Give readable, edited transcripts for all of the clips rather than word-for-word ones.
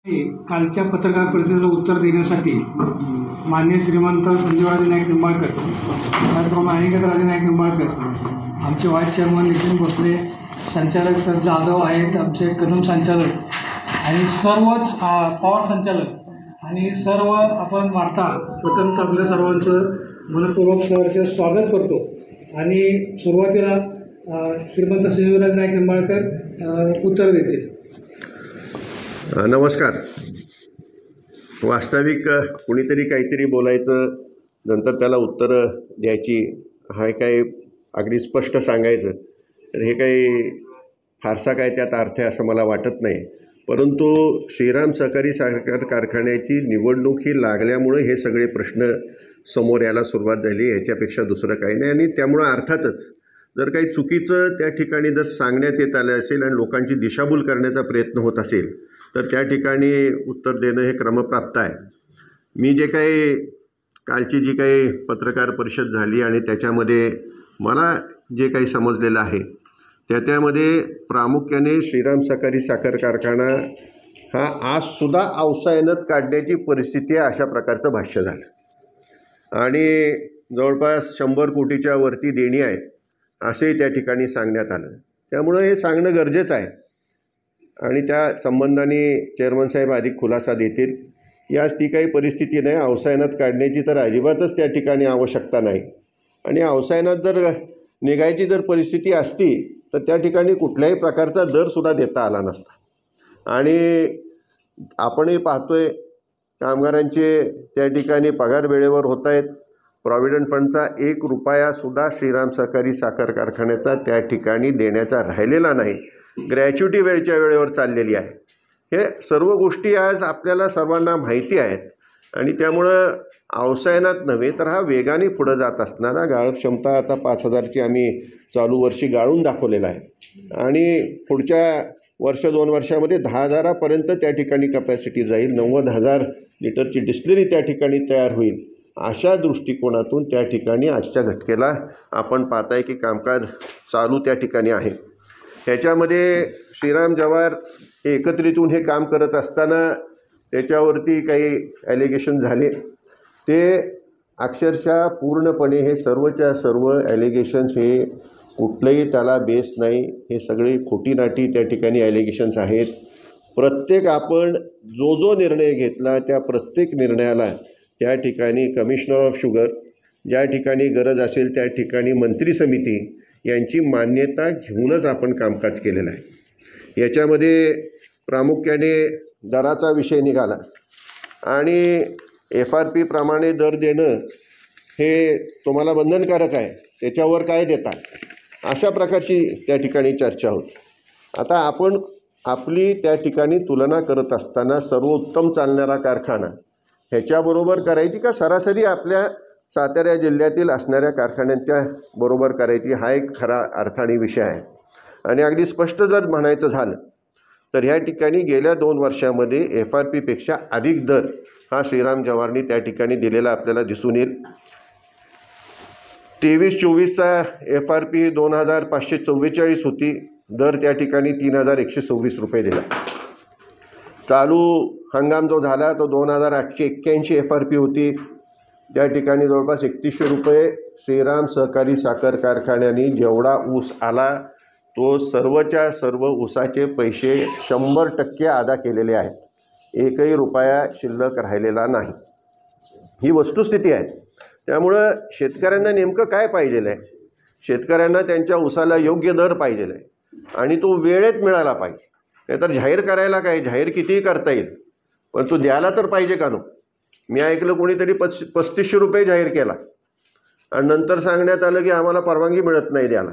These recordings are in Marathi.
कालच्या पत्रकार परिषदेला उत्तर देण्यासाठी माननीय श्रीमंत संजीवराजे नाईक निंबाळकर, त्याचप्रमाणे अनिकेतराजे नाईक निंबाळकर, आमचे व्हाईस चेअरमन नितीन भोसले, संचालक जाधव आहेत, आमचे कदम संचालक आणि सर्वच पवार संचालक आणि सर्व आपण वार्ता प्रथमतः आपल्या सर्वांचं मनपूर्वक सहर्ष स्वागत करतो. आणि सुरुवातीला श्रीमंत संजीवराजे नाईक निंबाळकर उत्तर देतील. नमस्कार. वास्तविक कुणीतरी काहीतरी बोलायचं, नंतर त्याला उत्तरं द्यायची, हा काही अगदी स्पष्ट सांगायचं, तर हे काही फारसा काय त्यात अर्थ आहे असं मला वाटत नाही. परंतु श्रीराम सहकारी साखर कारखान्याची निवडणूक ही लागल्यामुळे हे सगळे प्रश्न समोर यायला सुरुवात झाली, ह्याच्यापेक्षा दुसरं काही नाही. आणि त्यामुळं अर्थातच जर काही चुकीचं त्या ठिकाणी जर सांगण्यात येत आलं असेल आणि लोकांची दिशाभूल करण्याचा प्रयत्न होत असेल तर त्या ठिकाणी उत्तर देणं हे क्रमप्राप्त आहे. मी जे काही कालची जी काही पत्रकार परिषद झाली आणि त्याच्यामध्ये मला जे काही समजलेलं आहे त्यामध्ये प्रामुख्याने श्रीराम सहकारी साखर कारखाना हा आजसुद्धा अवसायनात काढण्याची परिस्थिती आहे अशा प्रकारचं भाष्य झालं आणि जवळपास 100 कोटीच्या वरती देणी आहेत असंही त्या ठिकाणी सांगण्यात आलं. त्यामुळं हे सांगणं गरजेचं आहे आणि त्या संबंधाने चेअरमन साहेब अधिक खुलासा देतील की आज ती काही परिस्थिती नाही. अवसायनात काढण्याची तर अजिबातच त्या ठिकाणी आवश्यकता नाही आणि अवसायनात जर निघायची जर परिस्थिती असती तर त्या ठिकाणी कुठल्याही प्रकारचा दरसुद्धा देता आला नसता. आणि आपणही पाहतोय कामगारांचे त्या ठिकाणी पगार वेळेवर होत आहेत. प्रॉव्हिडंट फंडचा 1 रुपयासुद्धा श्रीराम सहकारी साखर कारखान्याचा त्या ठिकाणी देण्याचा राहिलेला नाही. ग्रॅच्युटी वेळच्या वेळेवर चाललेली आहे. हे सर्व गोष्टी आज आपल्याला सर्वांना माहिती आहेत आणि त्यामुळं अवसायनात नव्हे तर हा वेगाने पुढं जात असणारा गाळप क्षमता आता 5,000ची आम्ही चालू वर्षी गाळून दाखवलेला आहे आणि पुढच्या वर्ष 2 वर्षामध्ये 10,000पर्यंत त्या ठिकाणी कपॅसिटी जाईल. 90,000 लिटरची डिस्टिलरी त्या ठिकाणी तयार होईल. अशा दृष्टिकोनातून त्या ठिकाणी आजच्या घटकेला आपण पाहताय की कामकाज चालू त्या ठिकाणी आहे. ह्याच्यामध्ये श्रीराम जवार हे एकत्रितून हे काम करत असताना त्याच्यावरती काही ॲलिगेशन झाले. ते अक्षरशः पूर्णपणे हे सर्वच्या सर्व ॲलिगेशन्स हे कुठलंही त्याला बेस नाही. हे सगळे खोटीनाटी त्या ठिकाणी ॲलिगेशन्स आहेत. प्रत्येक आपण जो निर्णय घेतला त्या प्रत्येक निर्णयाला त्या ठिकाणी कमिशनर ऑफ शुगर, ज्या ठिकाणी गरज असेल त्या ठिकाणी मंत्री समिती यांची मान्यता घेऊनच आपण कामकाज केलेलं आहे. याच्यामध्ये प्रामुख्याने दराचा विषय निघाला आणि FRP प्रमाणे दर देणं हे तुम्हाला बंधनकारक आहे, त्याच्यावर काय देता, अशा प्रकारची त्या ठिकाणी चर्चा होती. आता आपण आपली त्या ठिकाणी तुलना करत असताना सर्वोत्तम चालणारा कारखाना ह्याच्याबरोबर करायची का सरासरी आपल्या सातारा जिल्ह्यातील असणाऱ्या कारखान्यांच्या बरोबर करायची, हा एक खरा अर्थाने विषय आहे. आणि अगदी स्पष्ट जर म्हणायचं झालं तर ह्या ठिकाणी गेल्या 2 वर्षामध्ये FRPपेक्षा अधिक दर हा श्रीराम जवारनी त्या ठिकाणी दिलेला आपल्याला दिसून येईल. 23-24चा FRP 2,544 होती, दर त्या ठिकाणी 3,126 रुपये दिला. चालू हंगाम जो झाला तो 2,881 FRP होती, त्या ठिकाणी जवळपास 3100 रुपये श्रीराम सहकारी साखर कारखान्याने जेवढा ऊस आला तो सर्वच्या सर्व ऊसाचे पैसे 100% अदा केलेले आहेत. एकही रुपया शिल्लक राहिलेला नाही. ही वस्तुस्थिती आहे. त्यामुळं शेतकऱ्यांना नेमकं काय पाहिजेलं आहे? शेतकऱ्यांना त्यांच्या ऊसाला योग्य दर पाहिजेला आहे आणि तो वेळेत मिळाला पाहिजे. नाहीतर जाहीर करायला काय, जाहीर कितीही करता येईल पण तो द्यायला तर पाहिजे का नो. मी ऐकलं कोणीतरी 3500 रुपये जाहीर केला आणि नंतर सांगण्यात आलं की आम्हाला परवानगी मिळत नाही द्यायला.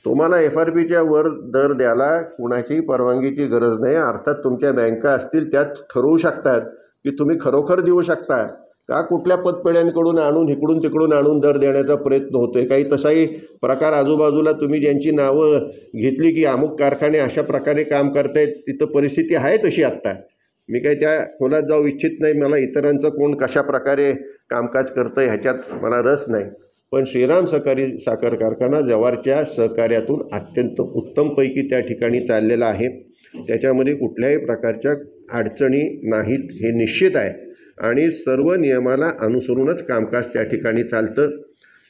तुम्हाला FRPच्या वर दर द्यायला कुणाचीही परवानगीची गरज नाही. अर्थात तुमच्या बँका असतील त्यात ठरवू शकतात की तुम्ही खरोखर देऊ शकता का कुठल्या पतपेढ्यांकडून आणून इकडून तिकडून आणून दर देण्याचा प्रयत्न होतो आहे. काही तसाही प्रकार आजूबाजूला तुम्ही ज्यांची नावं घेतली की अमुक कारखाने अशा प्रकारे काम करतायत, तिथं परिस्थिती आहे तशी आत्ता. मी काही त्या खोलात जाऊ इच्छित नाही. मला इतरांचं कोण कशा प्रकारे कामकाज करतं ह्याच्यात मला रस नाही. पण श्रीराम सहकारी साखर कारखाना जवारच्या सहकार्यातून अत्यंत उत्तमपैकी त्या ठिकाणी चाललेला आहे. त्याच्यामध्ये कुठल्याही प्रकारच्या अडचणी नाहीत हे निश्चित आहे आणि सर्व नियमाला अनुसरूनच कामकाज त्या ठिकाणी चालतं.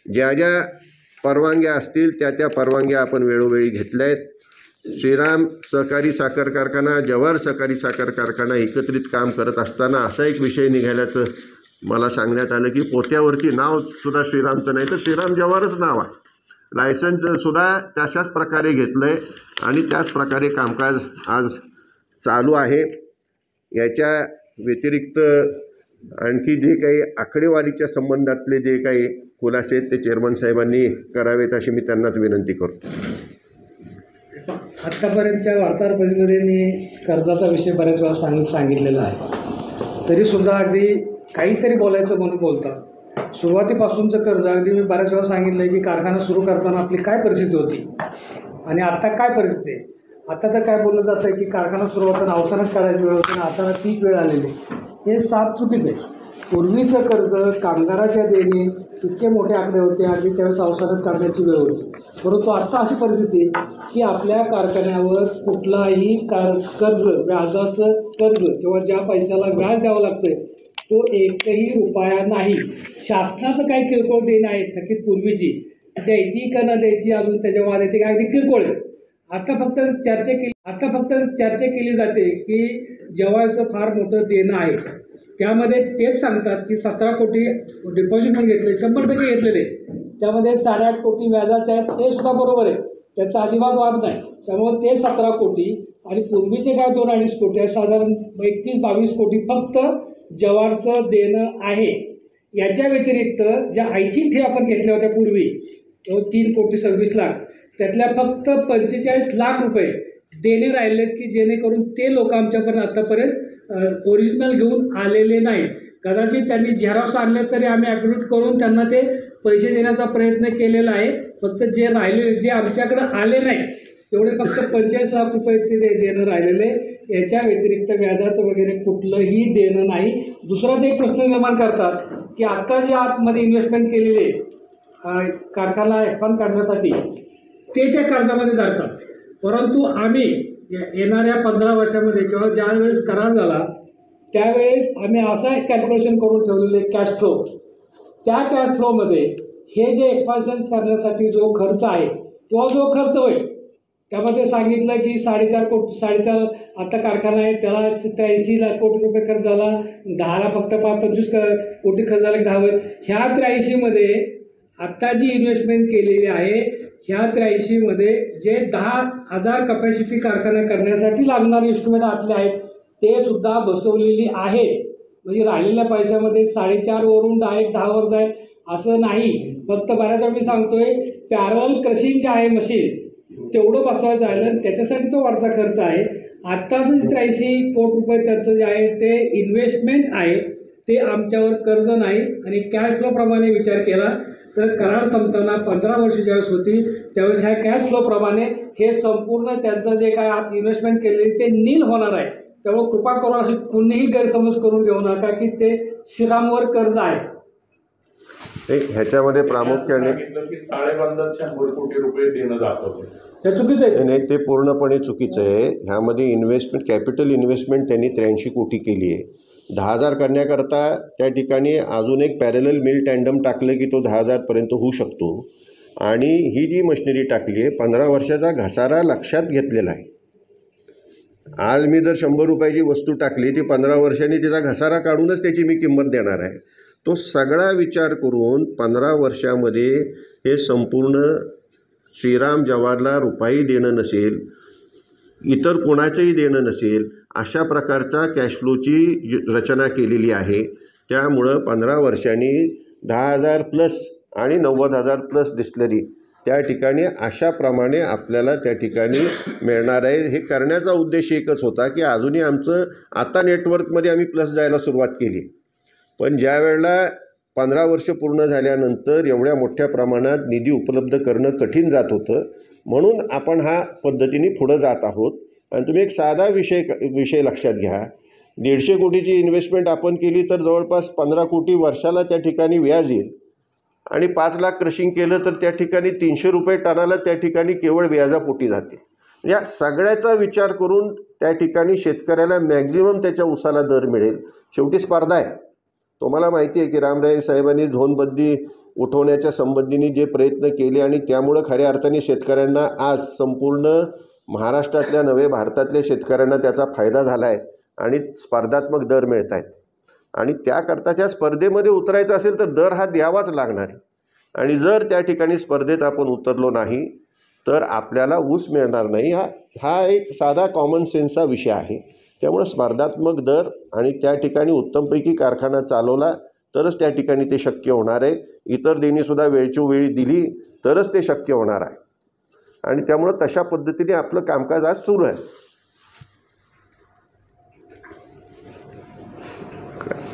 ज्या ज्या परवानग्या असतील त्या परवानग्या आपण वेळोवेळी घेतल्या आहेत. श्रीराम सहकारी साखर कारखाना, जवाहर सहकारी साखर कारखाना एकत्रित काम करत असताना असा एक विषय निघाल्याचं मला सांगण्यात आलं की पोत्यावरती नावसुद्धा श्रीरामचं नाही तर श्रीराम जवाहरच नाव आहे. लायसन्ससुद्धा तशाच प्रकारे घेतलं आहे आणि त्याच प्रकारे कामकाज आज चालू आहे. याच्या व्यतिरिक्त आणखी जे काही आकडेवारीच्या संबंधातले जे काही खुलासे आहेत ते चेअरमन साहेबांनी करावेत अशी मी त्यांनाच विनंती करतो. आत्तापर्यंतच्या वार्ताहर परिषदेमध्ये मी कर्जाचा विषय बऱ्याच वेळा सांगितलेला आहे. तरीसुद्धा अगदी काहीतरी बोलायचं म्हणून बोलतात. सुरुवातीपासूनचं कर्ज अगदी मी बऱ्याच वेळा सांगितलं आहे की कारखाना सुरू करताना आपली काय परिस्थिती होती आणि आत्ता काय परिस्थिती आहे. आता तर काय बोललं जातं आहे की कारखाना सुरू होताना अवसानच काढायची वेळ होती आणि आता तीच वेळ आलेली. हे साफ चुकीचं आहे. पूर्वीचं कर्ज कामगाराच्या देणे इतके मोठे आकडे होते अगदी त्यावेळेस अवसानच काढण्याची वेळ होती. परंतु आत्ता अशी परिस्थिती की आपल्या कारखान्यावर कुठलाही कर्ज व्याजाचं कर्ज किंवा ज्या पैशाला व्याज द्यावं लागतं आहे तो एकही रुपया नाही. शासनाचं काही किरकोळ देणं आहे थकीत पूर्वीची द्यायची का न द्यायची अजून त्याच्यावर येते काय अगदी किरकोळ आहे. आता फक्त चर्चा केली जाते की जवाहरचं फार मोठं देणं आहे. त्यामध्ये तेच सांगतात की 17 कोटी डिपॉझिट पण घेतले 100% घेतलेले त्यामध्ये 8.5 कोटी व्याजाचे आहेत ते सुद्धा बरोबर आहे त्याचा अजिबात वाद नाही. त्यामुळे ते 17 कोटी आणि पूर्वीचे काय 2-2.5 कोटी आहे साधारण 21-22 कोटी फक्त जवाहरचं देणं आहे. याच्या व्यतिरिक्त ज्या ऐच्छिक ठेवी आपण घेतल्या होत्या पूर्वी 3 कोटी 26 लाख त्यातल्या फक्त 45 लाख रुपये देणे राहिलेत की जेणेकरून ते लोक आमच्यापर्यंत आत्तापर्यंत ओरिजिनल घेऊन आलेले नाहीत. कदाचित त्यांनी झेरॉक्स आणले तरी आम्ही ॲप्रोड करून त्यांना ते पैसे देण्याचा प्रयत्न केलेला आहे. फक्त जे राहिले जे आमच्याकडं आले नाही तेवढे फक्त 45 लाख रुपये ते देणं राहिलेले. याच्या व्यतिरिक्त व्याजाचं वगैरे कुठलंही देणं नाही. दुसरा ते एक प्रश्न निर्माण करतात की आत्ता जे आतमध्ये इन्व्हेस्टमेंट केलेले कारखाना एक्सपांड करण्यासाठी ते त्या कर्जामध्ये धरतात. परंतु आम्ही येणाऱ्या 15 वर्षामध्ये किंवा ज्या वेळेस करार झाला त्यावेळेस आम्ही असं एक कॅल्क्युलेशन करून ठेवलेले कॅश फ्लो. त्या कॅश फ्लोमध्ये हे जे एक्सपान्शन करण्यासाठी जो खर्च आहे किंवा जो खर्च होईल त्यामध्ये सांगितलं की 4.5 आता कारखाना आहे त्याला 83 लाख कोटी रुपये खर्च झाला. 10ला फक्त 25 कोटी खर्च झाला 10 ह्या 83मध्ये आत्ता जी इन्व्हेस्टमेंट केलेली आहे ह्या 83मध्ये जे 10,000 कपॅसिटी कारखाना करण्यासाठी लागणारे इन्स्ट्रुमेंट आतले आहेत ते सुद्धा बसवलेली आहे. म्हणजे राहिलेल्या पैशामध्ये 4.5 वरून डायरेक्ट 10वर जाईल असं नाही. फक्त बऱ्याच वेळा मी सांगतोय पॅरल क्रशिंग जे आहे मशीन तेवढं बसवायचं राहिलं त्याच्यासाठी तो वरचा खर्च आहे. आत्ताचं 83 कोटी रुपये त्याचं जे आहे ते इन्व्हेस्टमेंट आहे ते आमच्यावर कर्ज नाही. आणि कॅश फ्लोप्रमाणे विचार केला तर करार संपताना 15 वर्ष ज्यावेळेस होती त्यावेळेस ह्या कॅश फ्लोप्रमाणे हे संपूर्ण त्यांचं जे काय आत इन्व्हेस्टमेंट केलेली ते नील होणार आहे. त्यामुळे कृपा करून अशी कुणीही गैरसमज करून घेऊ नका की ते श्रीरामवर कर्ज आहे. ह्याच्यामध्ये प्रामुख्याने ताळेबंदात 100 कोटी रुपये देणं जात होते ते चुकीचं आहे. नाही ते पूर्णपणे चुकीचं आहे. ह्यामध्ये इन्व्हेस्टमेंट कॅपिटल इन्व्हेस्टमेंट त्यांनी 83 कोटी केली आहे. 10,000 करण्याकरता त्या ठिकाणी अजून एक पॅरेलल मिल टँडम टाकलं की तो 10,000पर्यंत होऊ शकतो. आणि ही जी मशिनरी टाकली आहे 15 वर्षाचा घसारा लक्षात घेतलेला आहे. आज मी जर 100 रुपयाची वस्तू टाकली ती 15 वर्षांनी तिचा घसारा काढूनच त्याची मी किंमत देणार आहे. तो सगळा विचार करून 15 वर्षामध्ये हे संपूर्ण श्रीराम जवाहरला रुपयाही देणं नसेल इतर कोणाचंही देणं नसेल अशा प्रकारचा कॅश फ्लोची रचना केलेली आहे. त्यामुळं 15 वर्षांनी 10,000 प्लस आणि 90,000 प्लस डिस्टिलरी त्या ठिकाणी अशाप्रमाणे आपल्याला त्या ठिकाणी मिळणार आहे. हे करण्याचा उद्देश एकच होता की अजूनही आमचं आता नेटवर्कमध्ये आम्ही प्लस जायला सुरुवात केली. पण ज्या वेळेला 15 वर्ष पूर्ण झाल्यानंतर एवढ्या मोठ्या प्रमाणात निधी उपलब्ध करणं कठीण जात होतं म्हणून आपण हा पद्धतीने पुढं जात आहोत. आणि तुम्ही एक साधा विषय लक्षात घ्या. 150 कोटीची इन्व्हेस्टमेंट आपण केली तर जवळपास 15 कोटी वर्षाला त्या ठिकाणी व्याज येईल. आणि 5 लाख क्रशिंग केलं तर त्या ठिकाणी 300 रुपये टनाला त्या ठिकाणी केवळ व्याजापोटी जाते. या सगळ्याचा विचार करून त्या ठिकाणी शेतकऱ्याला मॅक्झिमम त्याच्या ऊसाला दर मिळेल. शेवटी स्पर्धा आहे. तुम्हाला माहिती आहे की रामराय साहेबांनी झोनबंदी उठवण्याच्या संबंधीने जे प्रयत्न केले आणि त्यामुळं खऱ्या अर्थाने शेतकऱ्यांना आज संपूर्ण महाराष्ट्रातल्या नव्हे भारतातल्या शेतकऱ्यांना त्याचा फायदा झाला आहे आणि स्पर्धात्मक दर मिळत आहेत. आणि त्याकरता त्या स्पर्धेमध्ये उतरायचं असेल तर दर हा द्यावाच लागणार आहे. आणि जर त्या ठिकाणी स्पर्धेत आपण उतरलो नाही तर आपल्याला ऊस मिळणार नाही. हा एक साधा कॉमन सेन्सचा विषय आहे. त्यामुळे स्पर्धात्मक दर आणि त्या ठिकाणी उत्तमपैकी कारखाना चालवला तरच त्या ठिकाणी ते शक्य होणार आहे. इतर देणीसुद्धा वेळची वेळी दिली तरच ते शक्य होणार आहे. आणि त्यामुळं तशा पद्धतीने आपलं कामकाज आज सुरू आहे.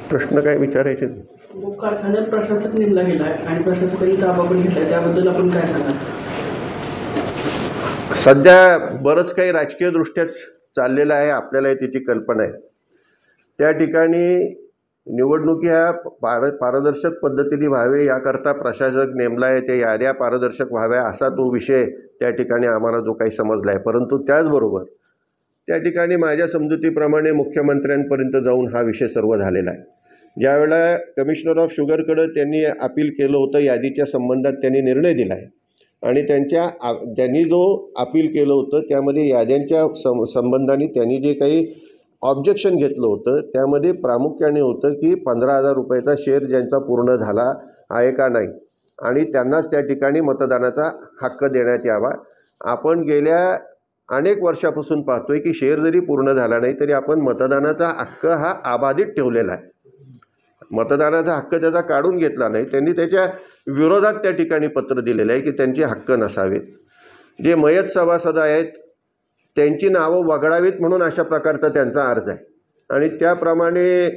प्रश्न काय विचारायचे? कारखान्यात प्रशासक नेमला गेला आहे आणि प्रशासकांनी ताबा पण घेतला, त्याबद्दल आपण काय सांगाल? सध्या बरंच काही राजकीय दृष्ट्याच चाललेलं आहे. आपल्याला त्याची कल्पना आहे. त्या ठिकाणी निवडणुकी ह्या पारदर्शक पद्धतीने व्हावे याकरता प्रशासक नेमला आहे. त्या याद्या पारदर्शक व्हाव्या असा तो विषय त्या ठिकाणी आम्हाला जो काही समजला आहे. परंतु त्याचबरोबर त्या ठिकाणी माझ्या समजुतीप्रमाणे मुख्यमंत्र्यांपर्यंत जाऊन हा विषय सर्व झालेला आहे. ज्यावेळेला कमिशनर ऑफ शुगरकडं त्यांनी अपील केलं होतं, यादीच्या संबंधात त्यांनी निर्णय दिला आहे आणि त्यांनी जो अपील केलं होतं त्यामध्ये याद्यांच्या संबंधाने त्यांनी जे काही ऑब्जेक्शन घेतलं होतं त्यामध्ये प्रामुख्याने होतं की 15,000 रुपयाचा शेअर ज्यांचा पूर्ण झाला आहे का नाही आणि त्यांनाच त्या ठिकाणी मतदानाचा हक्क देण्यात यावा. आपण गेल्या अनेक वर्षापासून पाहतोय की शेअर जरी पूर्ण झाला नाही तरी आपण मतदानाचा हक्क हा अबाधित ठेवलेला आहे. मतदानाचा हक्क त्याचा काढून घेतला नाही. त्यांनी त्याच्या विरोधात त्या ठिकाणी पत्र दिलेलं आहे की त्यांचे हक्क नसावेत. जे मयत सभासद आहेत त्यांची नावं वगळावीत म्हणून अशा प्रकारचा त्यांचा अर्ज आहे आणि त्याप्रमाणे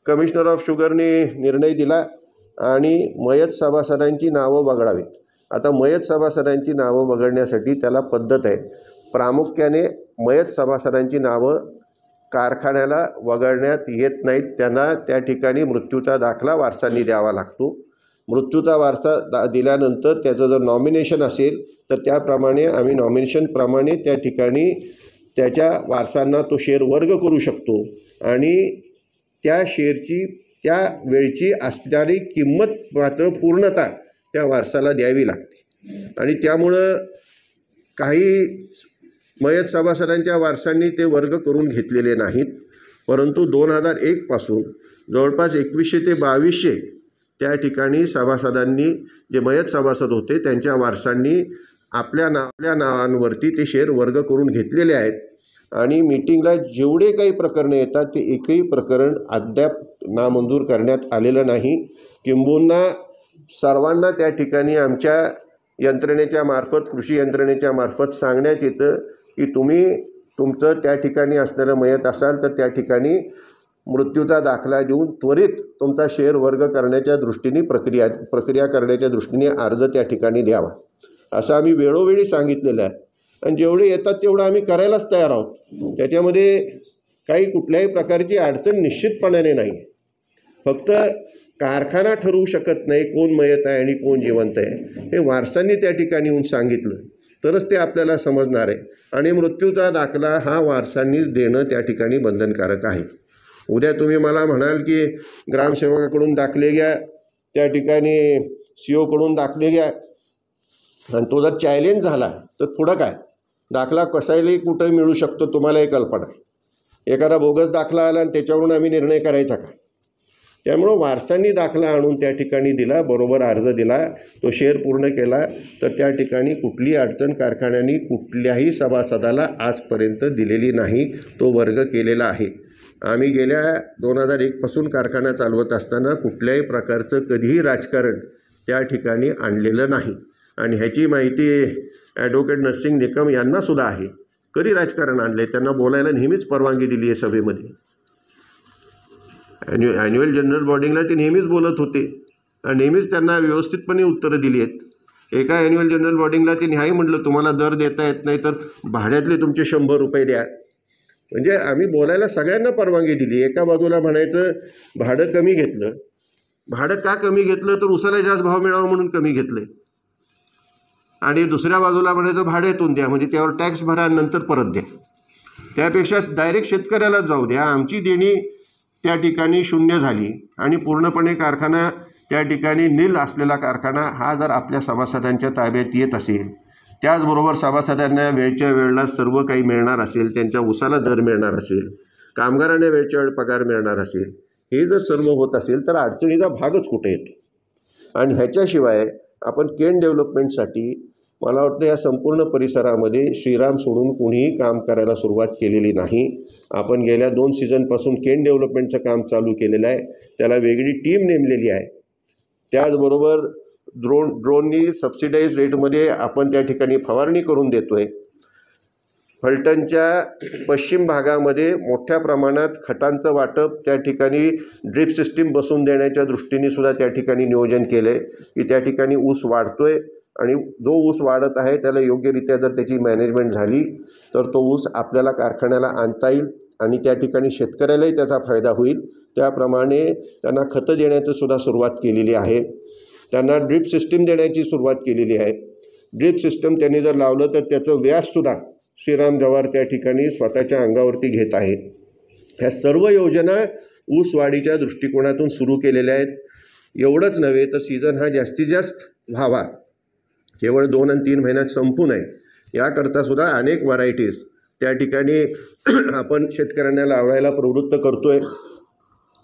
कमिशनर ऑफ शुगरने निर्णय दिला आणि मयत सभासदांची नावं वगळावीत. आता मयत सभासदांची नावं वगळण्यासाठी त्याला पद्धत आहे. प्रामुख्याने मयत सभासदांची नावं कारखान्याला वगळण्यात येत नाहीत. त्यांना त्या ठिकाणी मृत्यूचा दाखला वारसांनी द्यावा लागतो. मृत्यूचा वारसा दिल्यानंतर त्याचं जर नॉमिनेशन असेल तर त्याप्रमाणे आम्ही नॉमिनेशनप्रमाणे त्या ठिकाणी त्याच्या वारसांना तो शेअर वर्ग करू शकतो आणि त्या शेअरची त्या वेळची असणारी किंमत मात्र पूर्णतः त्या वारसाला द्यावी लागते. आणि त्यामुळं काही मयत सभासदांच्या वारसांनी ते वर्ग करून घेतलेले नाहीत. परंतु 2001 पासून जवळपास 2100 ते 2200 त्या ठिकाणी सभासदांनी जे मयत सभासद होते त्यांच्या वारसांनी आपल्या नावांवरती ते शेअर वर्ग करून घेतलेले आहेत. आणि मीटिंगला जेवढे काही प्रकरणं येतात ते एकही प्रकरण अद्याप नामंजूर करण्यात आलेलं नाही. किंबहुना सर्वांना त्या ठिकाणी आमच्या यंत्रणेच्या मार्फत कृषी यंत्रणेच्या मार्फत सांगण्यात येतं की तुम्ही तुमचं त्या ठिकाणी असणारं मयत असाल तर त्या ठिकाणी मृत्यूचा दाखला देऊन त्वरित तुमचा शेअर वर्ग करण्याच्या दृष्टीने प्रक्रिया करण्याच्या दृष्टीने अर्ज त्या ठिकाणी द्यावा असं आम्ही वेळोवेळी सांगितलेलं आहे. आणि जेवढे येतात तेवढं आम्ही करायलाच तयार आहोत. त्याच्यामध्ये काही कुठल्याही प्रकारची अडचण निश्चितपणाने नाही. फक्त कारखाना ठरवू शकत नाही कोण मयत आहे आणि कोण जिवंत आहे. हे वारसांनी त्या ठिकाणी येऊन सांगितलं तरच ते आपल्याला समजणार आहे. आणि मृत्यूचा दाखला हा वारसांनीच देणं त्या ठिकाणी बंधनकारक आहे. उद्या तुम्ही मला म्हणाल की ग्रामसेवकाकडून दाखले घ्या, त्या ठिकाणी COकडून दाखले घ्या आणि तो जर चॅलेंज झाला तर पुढं काय दाखला कसायलाही कुठं मिळू शकतो तुम्हालाही कल्पना. एखादा बोगस दाखला आला आणि त्याच्यावरून आम्ही निर्णय करायचा का? त्यामुळं वारसांनी दाखला आणून त्या ठिकाणी दिला, बरोबर अर्ज दिला, तो शेअर पूर्ण केला तर त्या ठिकाणी कुठली अडचण कारखान्याने कुठल्याही सभासदाला आजपर्यंत दिलेली नाही. तो वर्ग केलेला आहे. आम्ही गेल्या 2001 पासून कारखाना चालवत असताना कुठल्याही प्रकारचं कधीही राजकारण त्या ठिकाणी आणलेलं नाही. आणि ह्याची माहिती ॲडव्होकेट नरसिंग निकम यांनासुद्धा आहे. कधी राजकारण आणले त्यांना बोलायला नेहमीच परवानगी दिली आहे सभेमध्ये. ॲन्युअल जनरल बॉडीला ते नेहमीच बोलत होते आणि नेहमीच त्यांना व्यवस्थितपणे उत्तरं दिली आहेत. एका ॲन्युअल जनरल बॉडीला ते नाही म्हटलं तुम्हाला दर देता येत नाही तर भाड्यातले तुमचे 100 रुपये द्या. म्हणजे आम्ही बोलायला सगळ्यांना परवानगी दिली. एका बाजूला म्हणायचं भाडं कमी घेतलं. भाडं का कमी घेतलं तर उसाला जास्त भाव मिळावा म्हणून कमी घेतलं. आणि दुसऱ्या बाजूला म्हणायचं भाड्यातून द्या, म्हणजे त्यावर टॅक्स भरा आणि नंतर परत द्या. त्यापेक्षा डायरेक्ट शेतकऱ्यालाच जाऊ द्या. आमची देणी त्या ठिकाणी शून्य झाली आणि पूर्णपणे कारखाना त्या ठिकाणी नील असलेला कारखाना हा जर आपल्या सभासदांच्या ताब्यात येत असेल, त्याचबरोबर सभासदांना वेळच्या वेळेला सर्व काही मिळणार असेल, त्यांच्या उसाला दर मिळणार असेल, कामगारांना वेळच्या वेळ पगार मिळणार असेल, हे जर सर्व होत असेल तर अडचणीचा भागच कुठे येतो. आणि ह्याच्याशिवाय आपण केन डेव्हलपमेंटसाठी मला वाटतं या संपूर्ण परिसरामध्ये श्रीराम सोडून कुणीही काम करायला सुरुवात केलेली नाही. आपण गेल्या 2 सीझनपासून केन डेव्हलपमेंटचं काम चालू केलेलं आहे. त्याला वेगळी टीम नेमलेली आहे. त्याचबरोबर ड्रोननी सबसिडाईज रेटमध्ये आपण त्या ठिकाणी फवारणी करून देतो आहे. फलटणच्या पश्चिम भागामध्ये मोठ्या प्रमाणात खतांचं वाटप त्या ठिकाणी ड्रिप सिस्टीम बसवून देण्याच्या दृष्टीने सुद्धा त्या ठिकाणी नियोजन केलं आहे की त्या ठिकाणी ऊस वाढतो आहे आणि जो ऊस वाढत आहे त्याला योग्यरित्या जर त्याची मॅनेजमेंट झाली तर तो ऊस आपल्याला कारखान्याला आणता येईल आणि त्या ठिकाणी शेतकऱ्यालाही त्याचा फायदा होईल. त्याप्रमाणे त्यांना खतं देण्याची सुद्धा सुरुवात केलेली आहे. त्यांना ड्रिप सिस्टीम देण्याची सुरुवात केलेली आहे. ड्रिप सिस्टम त्यांनी जर लावलं तर त्याचं व्याजसुद्धा श्रीराम जवार त्या ठिकाणी स्वतःच्या अंगावरती घेत आहे. ह्या सर्व योजना ऊसवाढीच्या दृष्टिकोनातून सुरू केलेल्या आहेत. एवढंच नव्हे तर सीझन हा जास्तीत जास्त व्हावा, केवळ 2 आणि 3 महिन्यात संपू नये याकरता सुद्धा अनेक व्हरायटीज त्या ठिकाणी आपण शेतकऱ्यांना लावायला प्रवृत्त करतो आहे.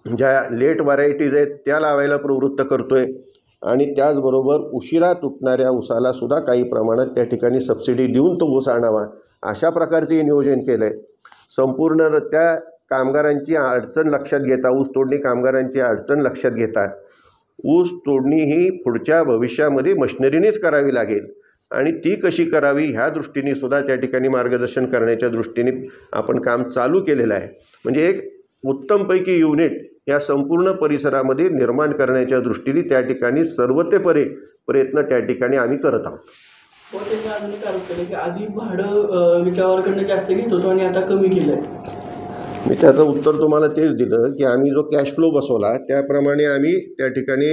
ज्या लेट व्हरायटीज आहेत त्या लावायला प्रवृत्त करतो आहे आणि त्याचबरोबर उशिरा तुटणाऱ्या ऊसाला सुद्धा काही प्रमाणात त्या ठिकाणी सबसिडी देऊन तो ऊस आणावा अशा प्रकारचे नियोजन केलं आहे. संपूर्ण त्या कामगारांची अडचण लक्षात घेता, ऊस तोडणी कामगारांची अडचण लक्षात घेता ऊस तोडणी ही पुढच्या भविष्यामध्ये मशिनरीनेच करावी लागेल आणि ती कशी करावी ह्या दृष्टीने सुद्धा त्या ठिकाणी मार्गदर्शन करण्याच्या दृष्टीने आपण काम चालू केलेलं आहे. म्हणजे एक उत्तमपैकी युनिट या संपूर्ण परिसरामध्ये निर्माण करण्याच्या दृष्टीने त्या ठिकाणी सर्वतोपरी प्रयत्न त्या ठिकाणी आम्ही करत आहोत. त्याचं अजून एक कारण केलं की आधी भाडं विकावाकडनं जास्त घेत होतो आणि आता कमी केलं. मी त्याचं उत्तर तुम्हाला तेच दिलं की आम्ही जो कॅश फ्लो बसवला त्याप्रमाणे आम्ही त्या ठिकाणी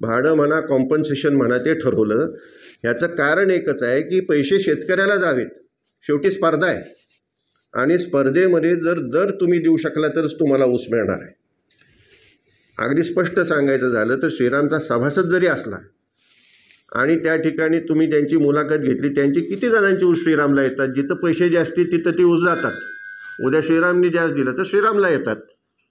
भाडं म्हणा कॉम्पन्सेशन म्हणा ते ठरवलं. ह्याचं कारण एकच आहे की पैसे शेतकऱ्याला जावेत. शेवटी स्पर्धा आहे आणि स्पर्धेमध्ये जर दर तुम्ही देऊ शकला तरच तुम्हाला ऊस मिळणार आहे. अगदी स्पष्ट सांगायचं झालं तर श्रीरामचा सभासद जरी असला आणि त्या ठिकाणी तुम्ही त्यांची मुलाखत घेतली, त्यांची किती जणांची ऊस श्रीरामला येतात, जिथं पैसे जास्ती तिथं ते ऊस जातात. उद्या श्रीरामने जास्त दिलं तर श्रीरामला येतात.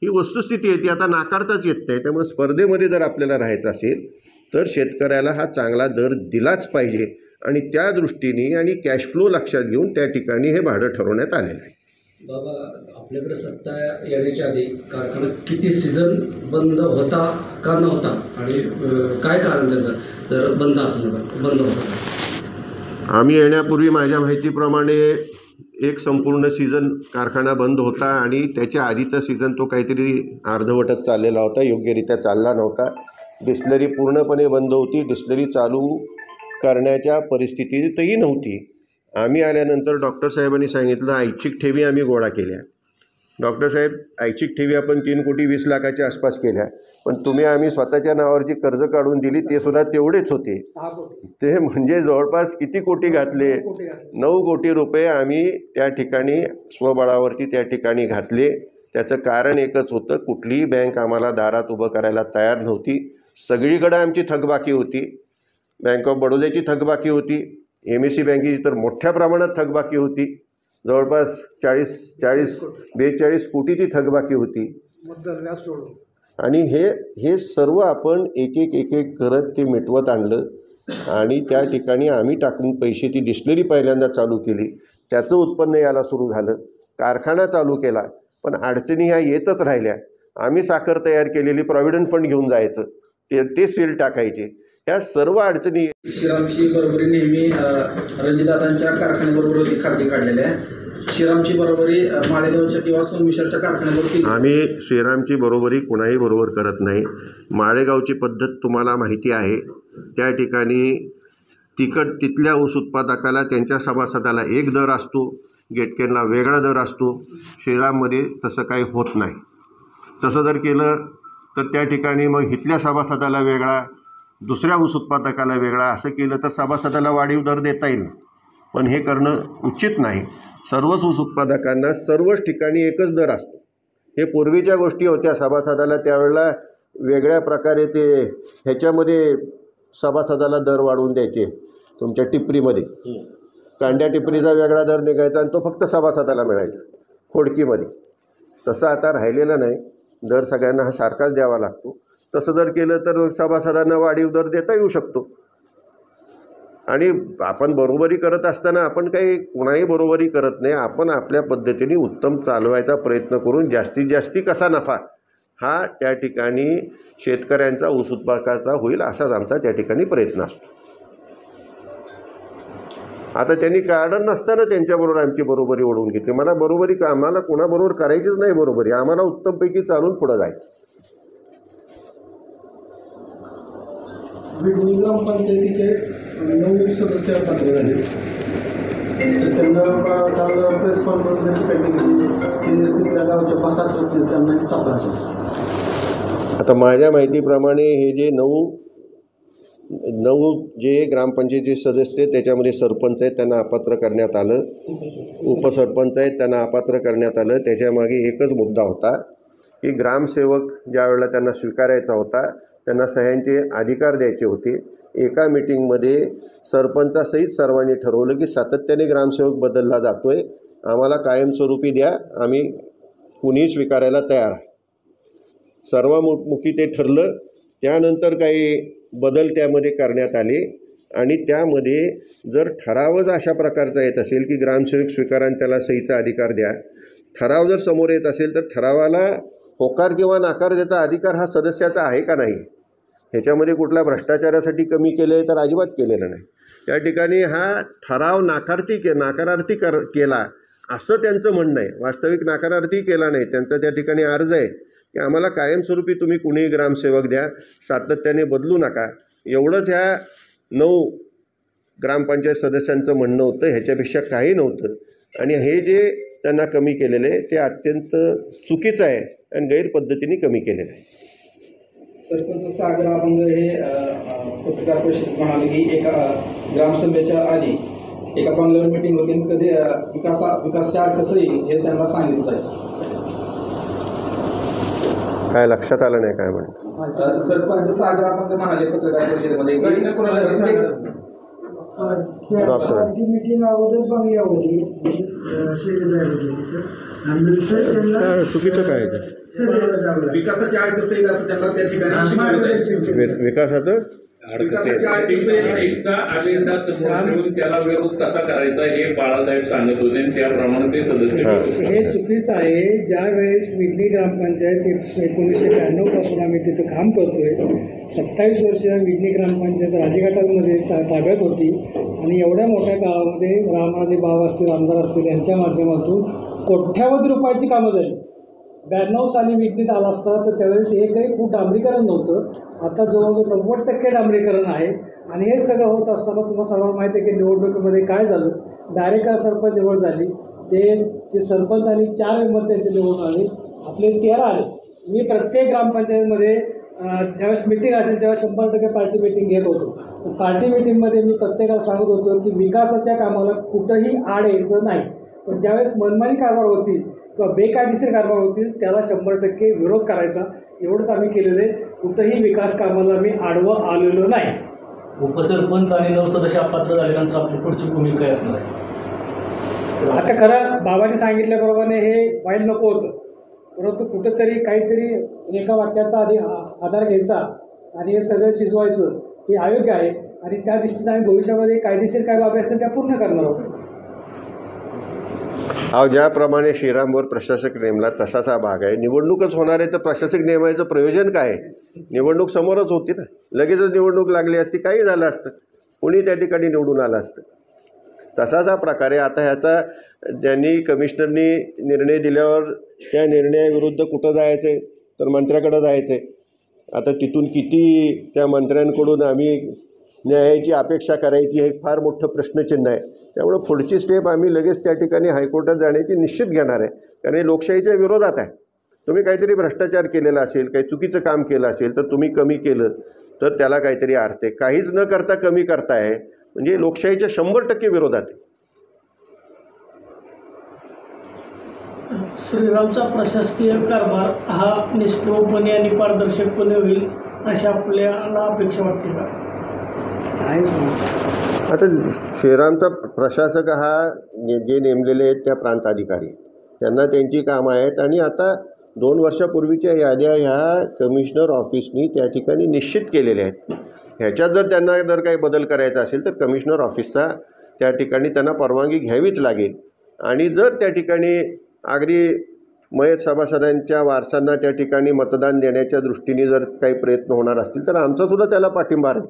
ही वस्तुस्थिती आहे, ती आता नाकारताच येत नाही. त्यामुळे स्पर्धेमध्ये जर आपल्याला राहायचं असेल तर शेतकऱ्याला हा चांगला दर दिलाच पाहिजे आणि त्या दृष्टीने आणि कॅश फ्लो लक्षात घेऊन त्या ठिकाणी हे भाडं ठरवण्यात आलेलं आहे. बाबा, आपल्याकडे सत्ता येण्याच्या आधी कारखाना किती सीझन बंद होता का नव्हता आणि काय कारण त्याचं जर बंद असलं तर बंद होता? आम्ही येण्यापूर्वी माझ्या माहितीप्रमाणे एक संपूर्ण सीझन कारखाना बंद होता आणि त्याच्या आधीचा सीझन तो काहीतरी अर्धवटच चाललेला होता, योग्यरित्या चालला नव्हता. डिस्टिलरी पूर्णपणे बंद होती. डिस्टिलरी चालू करण्याच्या परिस्थितीतही नव्हती. आम्ही आल्यानंतर डॉक्टर साहेबांनी सांगितलं ऐच्छिक ठेवी आम्ही गोळा केल्या. डॉक्टर साहेब, ऐच्छिक ठेवी आपण 3,20,00,000च्या आसपास केल्या, पण तुम्ही आम्ही स्वतःच्या नावावरची कर्ज काढून दिली ते सुद्धा तेवढेच होते. 6 कोटी. ते म्हणजे जवळपास किती कोटी घातले? 9 कोटी रुपये आम्ही त्या ठिकाणी स्वबळावरती त्या ठिकाणी घातले. त्याचं कारण एकच होतं, कुठलीही बँक आम्हाला दारात उभं करायला तयार नव्हती. सगळीकडे आमची थकबाकी होती. बँक ऑफ बडोद्याची थकबाकी होती, MSC बँकेची तर मोठ्या प्रमाणात थकबाकी होती. जवळपास 42 कोटीची थकबाकी होती. मुद्दल व्याज सोडून आणि हे सर्व आपण एक एक करत ते मिटवत आणलं आणि त्या ठिकाणी आम्ही टाकून पैसे ती डिस्टिलरी पहिल्यांदा चालू केली. त्याचं उत्पन्न यायला सुरू झालं. कारखाना चालू केला, पण अडचणी ह्या येतच राहिल्या. आम्ही साखर तयार केलेली प्रॉव्हिडंट फंड घेऊन जायचं, ते सेल टाकायचे. ह्या सर्व अडचणी. श्रीरामची बरोबरी नेहमी रणजितदादांच्या कारखान्याबरोबर खाजगी काढलेल्या आहे. श्रीरामची बरोबरी माळेगावच्या किंवा सोमेश्वरच्या कारखान्याबरोबर आम्ही श्रीरामची बरोबरी कुणाही बरोबर करत नाही. माळेगावची पद्धत तुम्हाला माहिती आहे. त्या ठिकाणी तिथल्या ऊस उत्पादकाला त्यांच्या सभासदाला एक दर असतो, गेटकेनला वेगळा दर असतो. श्रीराममध्ये तसं काही होत नाही. तसं जर केलं तर त्या ठिकाणी मग इथल्या सभासदाला वेगळा, दुसऱ्या ऊस उत्पादकाला वेगळा असं केलं तर सभासदाला वाढीव दर देता येईल, पण हे करणं उचित नाही. सर्वच ऊस उत्पादकांना सर्वच ठिकाणी एकच दर असतो. हे पूर्वीच्या गोष्टी होत्या. सभासदाला त्यावेळेला वेगळ्या प्रकारे ते ह्याच्यामध्ये सभासदाला दर वाढवून द्यायचे. तुमच्या टिपरीमध्ये कांड्या टिपरीचा वेगळा दर निघायचा आणि तो फक्त सभासदाला मिळायचा खोडकीमध्ये. तसं आता राहिलेलं नाही. दर सगळ्यांना हा सारखाच द्यावा लागतो. तसं जर केलं तर सभासदांना वाढीव दर देता येऊ शकतो. आणि आपण बरोबरी करत असताना आपण काही कुणाही बरोबरी करत नाही. आपण आपल्या पद्धतीने उत्तम चालवायचा प्रयत्न करून जास्तीत जास्ती कसा नफा हा त्या ठिकाणी शेतकऱ्यांचा ऊस उत्पादकाचा होईल असाच आमचा त्या ठिकाणी प्रयत्न असतो. आता त्यांनी कारण नसताना त्यांच्याबरोबर आमची बरोबरी ओढवून घेतली. मला बरोबरी आम्हाला कोणाबरोबर करायचीच नाही बरोबरी. आम्हाला उत्तमपैकी चालून पुढं जायचं. विडणी ग्रामपंचायतीचे 9 सदस्य पात्र झाले. तर त्यांना काल प्रेस कॉन्फरन्समध्ये तिथल्या गावच्या 5 असतात त्यांना चापराचे. आता माझ्या माहितीप्रमाणे हे जे 9 जे ग्रामपंचायतीचे सदस्य आहेत त्याच्यामध्ये सरपंच आहेत त्यांना अपात्र करण्यात आलं, उपसरपंच आहेत त्यांना अपात्र करण्यात आलं. त्याच्यामागे एकच मुद्दा होता की ग्रामसेवक ज्या वेळेला त्यांना स्वीकारायचा होता त्यांना सह्यांचे अधिकार द्यायचे होते. एका मिटिंगमध्ये सरपंचासहित सर्वांनी ठरवलं की सातत्याने ग्रामसेवक बदलला जातो आहे, आम्हाला कायमस्वरूपी द्या, आम्ही कुणीही स्वीकारायला तयार आहे. सर्वामुखी ते ठरलं. त्यानंतर काही बदल त्यामध्ये करण्यात आले आणि त्यामध्ये जर ठरावच अशा प्रकारचा येत असेल की ग्रामसेवक स्वीकारा आणि त्याला सहीचा अधिकार द्या, ठराव जर समोर येत असेल तर ठरावाला होकार किंवा नाकार देता अधिकार हा सदस्याचा आहे का नाही, ह्याच्यामध्ये कुठल्या भ्रष्टाचारासाठी कमी केलं आहे तर अजिबात केलेलं नाही. त्या ठिकाणी हा ठराव नाकारार्थी केला असं त्यांचं म्हणणं आहे. वास्तविक नाकारार्थी केला नाही. त्यांचा त्या ठिकाणी अर्ज आहे की आम्हाला कायमस्वरूपी तुम्ही कुणीही ग्रामसेवक द्या, सातत्याने बदलू नका, एवढंच ह्या 9 ग्रामपंचायत सदस्यांचं म्हणणं होतं. ह्याच्यापेक्षा काही नव्हतं. आणि हे जे त्यांना कमी केलेलं आहे ते अत्यंत चुकीचं आहे आणि गैरपद्धतीने कमी केलेलं आहे. सरपंच सागर अभंग हे पत्रकार परिषदेत म्हणाले की एका ग्रामसभेच्या आधी एका बंगल्यावर मीटिंग होती, कधी विकासाच्या अर्थ कसं येईल हे त्यांना सांगितलं जायचं. काय लक्षात आलं नाही काय म्हणतो सरपंच सागर अभंग म्हणाले पत्रकार परिषदेमध्ये पार्टी मीटिंग अगोदर बंगल्या होती शेळी जायला गेली आणि नंतर त्यांना चुकीचं काय आहे ते? विकासाची आड कसं येईल असं त्यांना त्या ठिकाणी शिकवलं जायचं. विकासाचं मीटिंगचा अजेंडा समोर ठेवून त्याला विरोध कसा करायचा हे बाळासाहेब सांगत होते आणि त्याप्रमाणे ते सदस्य हे चुकीचं आहे. ज्या वेळेस विडणी ग्रामपंचायत 1993 पासून आम्ही तिथं काम करतोय. 27 वर्ष विडणी ग्रामपंचायत राजघाटामध्ये ताब्यात होती आणि एवढ्या मोठ्या काळामध्ये रामराजे बाब असतील, आमदार असतील यांच्या माध्यमातून कोट्यावधी रुपयाची कामं झाली. 92 साली विडणीत आला असता तर त्यावेळेस हे काही खूप डांबरीकरण नव्हतं. आता जवळजवळ 90% डांबरीकरण आहे. आणि हे सगळं होत असताना तुम्हाला सर्वांना माहिती आहे की निवडणुकीमध्ये काय झालं, डायरेक्ट सरपंच निवड झाली. ते सरपंच आणि 4 मेंबर त्यांचे निवडून आले, आपले 13 आले. मी प्रत्येक ग्रामपंचायतमध्ये ज्यावेळेस मिटिंग असेल तेव्हा 100% पार्टी मिटिंग घेत होतो. पार्टी मिटिंगमध्ये मी प्रत्येकाला सांगत होतो की विकासाच्या कामाला कुठंही आड यायचं नाही, पण ज्यावेळेस मनमानी कारभार होतील किंवा बेकायदेशीर कारभार होतील त्याला 100% विरोध करायचा. एवढंच आम्ही केलेलं आहे. कुठंही विकास कामाला मी आडवं आलेलो नाही. उपसरपंच आणि 9 सदस्य अपात्र झाल्यानंतर आपली पुढची भूमिका काय असणार आहे? आता खरं बाबांनी सांगितल्याप्रमाणे हे व्हायला नको होतं, परंतु कुठंतरी काहीतरी एका वाक्याचा आधार घ्यायचा आणि हे सगळं शिजवायचं हे अयोग्य आहे. आणि त्या दृष्टीने आम्ही भविष्यामध्ये कायदेशीर काय बाबी असतील त्या पूर्ण करणार आहोत. हा ज्याप्रमाणे श्रीरामवर प्रशासक नेमला तसाच हा भाग आहे. निवडणूकच होणार आहे तर प्रशासक नेमायचं प्रयोजन काय आहे? निवडणूक समोरच होती ना, लगेचच निवडणूक लागली असती काही झालं असतं, कोणी त्या ठिकाणी निवडून आलं असतं. तसाच हा प्रकार आहे. आता ह्याचा ज्यांनी कमिशनरनी निर्णय दिल्यावर त्या निर्णयाविरुद्ध कुठं जायचं आहे तर मंत्र्याकडं जायचं आहे. आता तिथून किती त्या मंत्र्यांकडून आम्ही न्यायाची अपेक्षा करायची हे फार मोठं प्रश्नचिन्ह आहे. त्यामुळं पुढची स्टेप आम्ही लगेच त्या ठिकाणी हायकोर्टात जाण्याची निश्चित घेणार आहे, कारण हे लोकशाहीच्या विरोधात आहे. तुम्ही काहीतरी भ्रष्टाचार केलेला असेल, काही चुकीचं काम केलं असेल तर तुम्ही कमी केलं तर त्याला काहीतरी अर्थ आहे. काहीच न करता कमी करताय म्हणजे लोकशाहीच्या 100% विरोधात आहे. श्रीरामचा प्रशासकीय कारभार हा निष्प्रभपणे आणि पारदर्शकपणे होईल अशी आपल्याला अपेक्षा वाटते का? आता श्रीरामचा प्रशासक हा जे नेमलेले आहेत त्या प्रांताधिकारी, त्यांना त्यांची कामं आहेत आणि आता 2 वर्षापूर्वीच्या याद्या ह्या कमिशनर ऑफिसनी त्या ठिकाणी निश्चित केलेल्या आहेत. ह्याच्यात त्यांना जर काही बदल करायचा असेल तर कमिशनर ऑफिसचा त्या ठिकाणी त्यांना परवानगी घ्यावीच लागेल. आणि जर त्या ठिकाणी अगदी मयत सभासदांच्या वारसांना त्या ठिकाणी मतदान देण्याच्या दृष्टीने जर काही प्रयत्न होणार असतील तर आमचासुद्धा त्याला पाठिंबा आहे.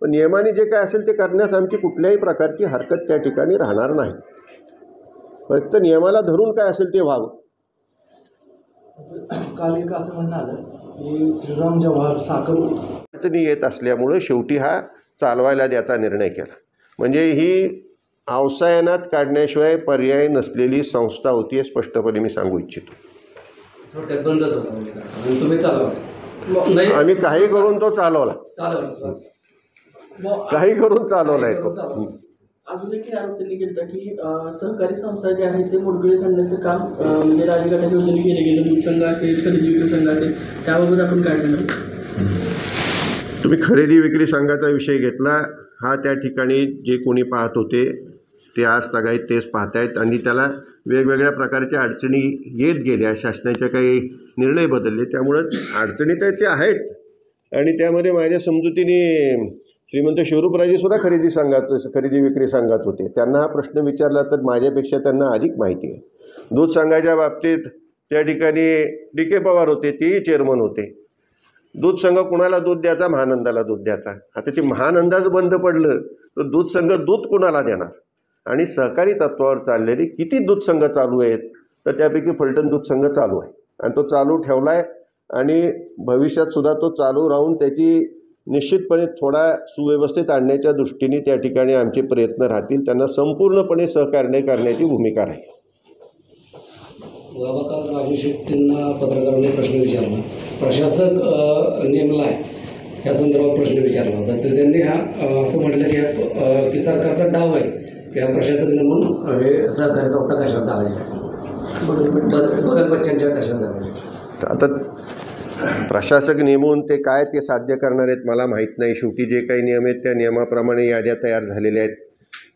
पण नियमाने जे काय असेल ते करण्यास आमची कुठल्याही प्रकारची हरकत त्या ठिकाणी राहणार नाही. फक्त नियमाला धरून काय असेल ते व्हावं. काल एक असं म्हणणं आलं की श्रीराम जव्हार साखर अडचणी येत असल्यामुळं शेवटी हा चालवायला द्यायचा निर्णय केला. म्हणजे ही अवसायनात काढण्याशिवाय पर्याय नसलेली संस्था होती हे स्पष्टपणे मी सांगू इच्छितो. थोडक्यात बंदच होता म्हणजे आणि तुम्ही चालवा नाही, आम्ही काही करून तो चालवला, काही करून चालवलाय तो. अजून एक आरोप त्यांनी केला की सहकारी संस्था ज्या आहेत ते मोडकळीस आणण्याचं काम म्हणजे राजगटाच्या वतीने केले गेले. दूध संघ असेल, खरेदी विक्री संघ असेल, त्याबाबत आपण काय सांगाल? तुम्ही खरेदी विक्री संघाचा विषय घेतला. हा त्या ठिकाणी जे कोणी पाहत होते ते आज तगायत तेच पाहत आहेत आणि त्याला वेगवेगळ्या प्रकारच्या अडचणी येत गेल्या. शासनाच्या काही निर्णय बदलले त्यामुळं अडचणी तर ते आहेत. आणि त्यामध्ये माझ्या समजुतीने श्रीमंत शिवरूपराजेसुद्धा खरेदी विक्री संघात होते. त्यांना हा प्रश्न विचारला तर माझ्यापेक्षा त्यांना अधिक माहिती आहे. दूध संघाच्या बाबतीत त्या ठिकाणी DK पवार होते, तेही चेअरमन होते. दूध संघ कुणाला दूध द्यायचा? महानंदाला दूध द्यायचा. आता ते महानंदाच बंद पडलं तर दूध संघ दूध कुणाला देणार? आणि सहकारी तत्वावर चाललेले किती दूध संघ चालू आहेत तर त्यापैकी फलटण दूध संघ चालू आहे आणि तो चालू ठेवला आहे आणि भविष्यात सुद्धा तो चालू राहून त्याची निश्चितपणे थोडा सुव्यवस्थित आणण्याच्या दृष्टीने त्या ठिकाणी आमचे प्रयत्न राहतील. त्यांना संपूर्णपणे सहकार्य करण्याची भूमिका राहील. काल राजू शेट्टींना पत्रकारांनी प्रश्न विचारला, प्रशासक नेमला आहे या संदर्भात प्रश्न विचारला होता तर त्यांनी असं म्हटलं की सरकारचा डाव आहे की हा प्रशासक नेमून हे सहकारी संस्था कशाला टाकायची, बदल बच्चांच्या कशाला टाकायची. आता प्रशासक नेमून ते काय ते साध्य करणार आहेत मला माहीत नाही. शेवटी जे काही नियम आहेत त्या नियमाप्रमाणे याद्या तयार झालेल्या आहेत.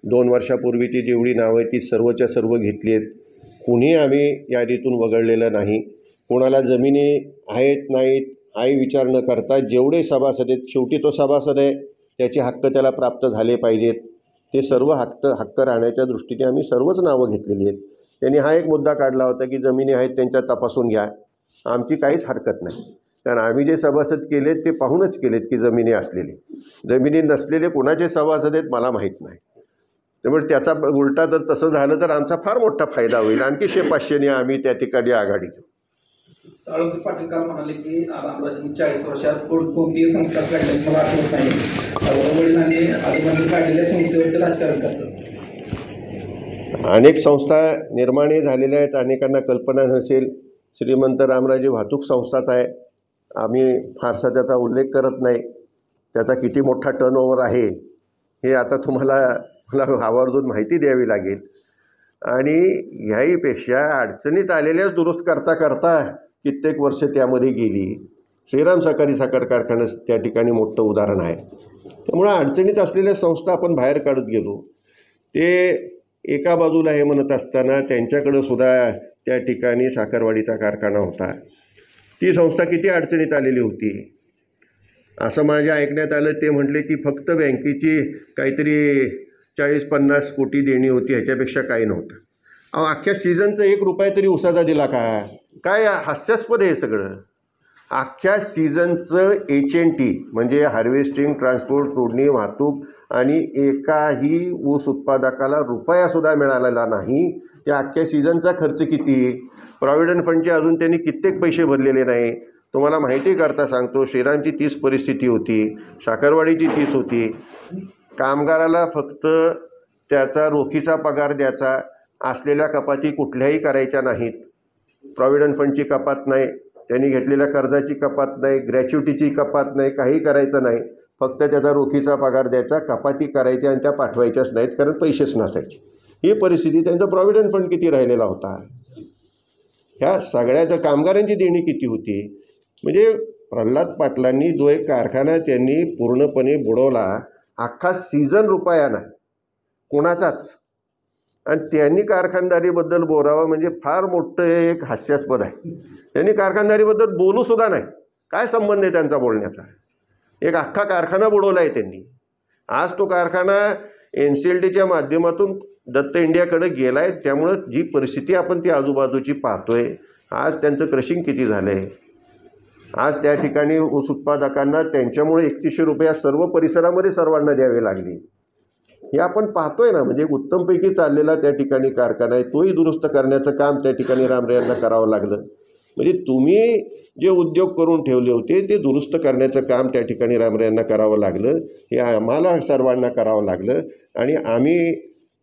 2 वर्षापूर्वीची जेवढी नावं आहेत ती सर्वच्या सर्व घेतली आहेत. कुणी आम्ही यादीतून वगळलेलं नाही. कोणाला जमिनी आहेत नाहीत हाही विचार न करता जेवढे सभासद आहेत, शेवटी तो सभासद आहे त्याचे हक्क त्याला प्राप्त झाले पाहिजेत. ते सर्व हक्क राहण्याच्या दृष्टीने आम्ही सर्वच नावं घेतलेली आहेत. त्यांनी हा एक मुद्दा काढला होता की जमिनी आहेत त्यांच्या तपासून घ्या. आमची काहीच हरकत नाही, कारण आम्ही जे सभासद केलेत ते पाहूनच केलेत की जमिनी असलेले. जमिनी नसलेले कुणाचे सभासद आहेत मला माहीत नाही. त्यामुळे त्याचा उलटा जर तसं झालं तर आमचा फार मोठा फायदा होईल. आणखी 100-500ने आम्ही त्या ठिकाणी आघाडी घेऊ. साळुंके पाटील काल म्हणाले की रामराजांनी 40 वर्षात कोणतीही संस्था काढल्यास मला आठवत नाही. वडिलांनी आजोबांनी काढलेल्या संस्थेवरती राजकारण करतात. अनेक संस्था निर्माणही झालेल्या आहेत. अनेकांना कल्पना नसेल. श्रीमंत रामराजे वाहतूक संस्थाच आहे. आम्ही फारसा त्याचा उल्लेख करत नाही. त्याचा किती मोठा टर्नओव्हर आहे हे आता तुम्हाला आवर्जून माहिती द्यावी लागेल. आणि ह्याहीपेक्षा अडचणीत आलेल्याच दुरुस्त करता करता कित्येक वर्ष त्यामध्ये गेली. श्रीराम सहकारी साखर कारखाना त्या ठिकाणी मोठं उदाहरण आहे. त्यामुळं अडचणीत असलेल्या संस्था आपण बाहेर काढत गेलो. ते एका बाजूला हे म्हणत असताना त्यांच्याकडं सुद्धा त्या ठिकाणी साखरवाडीचा कारखाना होता. ती संस्था किती अडचणीत आलेली होती असं माझ्या ऐकण्यात आलं. ते म्हटले की फक्त बँकेची काहीतरी 40-50 कोटी देणी होती, ह्याच्यापेक्षा काही नव्हतं. अहो अख्ख्या सीझनचं 1 रुपया तरी उसाचा दिला का? काय हास्यास्पद आहे सगळं. अख्ख्या सीझनचं HNT म्हणजे हार्वेस्टिंग, ट्रान्सपोर्ट, तोडणी, वाहतूक आणि एकाही ऊस उत्पादकाला रुपयासुद्धा मिळालेला नाही. त्या अख्ख्या सीझनचा खर्च किती? प्रॉव्हिडंट फंडचे अजून त्यांनी कित्येक पैसे भरलेले नाही. तुम्हाला माहिती करता सांगतो, श्रीरामची 30 परिस्थिती होती, साखरवाडीची 30 होती. कामगाराला फक्त त्याचा रोखीचा पगार द्यायचा, असलेल्या कपाती कुठल्याही करायच्या नाहीत. प्रॉव्हिडंट फंडची कपात नाही, त्यांनी घेतलेल्या कर्जाची कपात नाही, ग्रॅच्युटीची कपात नाही, काही करायचं नाही. फक्त त्याचा रोखीचा पगार द्यायचा, कपाती करायची आणि त्या पाठवायच्याच नाहीत कारण पैसेच नसायचे. ही परिस्थिती. त्यांचा प्रॉव्हिडंट फंड किती राहिलेला होता, ह्या सगळ्याच्या कामगारांची देणी किती होती. म्हणजे प्रल्हाद पाटलांनी जो एक कारखाना त्यांनी पूर्णपणे बुडवला, अख्खा सीझन रुपयानं कोणाचाच, आणि त्यांनी कारखानदारीबद्दल बोलावं म्हणजे फार मोठं एक हास्यास्पद आहे. त्यांनी कारखानदारीबद्दल बोलूसुद्धा नाही. काय संबंध आहे त्यांचा बोलण्याचा. एक अख्खा कारखाना बुडवला आहे त्यांनी. आज तो कारखाना NCLTच्या माध्यमातून दत्त इंडियाकडे गेला आहे. त्यामुळं जी परिस्थिती आपण ती आजूबाजूची पाहतोय, आज त्यांचं क्रशिंग किती झालं आहे. आज त्या ठिकाणी ऊस उत्पादकांना त्यांच्यामुळे 3100 रुपये सर्व परिसरामध्ये सर्वांना द्यावे लागले. हे आपण पाहतोय ना. म्हणजे उत्तमपैकी चाललेला त्या ठिकाणी कारखाना आहे, तोही दुरुस्त करण्याचं काम त्या ठिकाणी रामरे यांना करावं लागलं. म्हणजे तुम्ही जे उद्योग करून ठेवले होते ते दुरुस्त करण्याचं काम त्या ठिकाणी रामरे यांना करावं लागलं. हे आम्हाला सर्वांना करावं लागलं. आणि आम्ही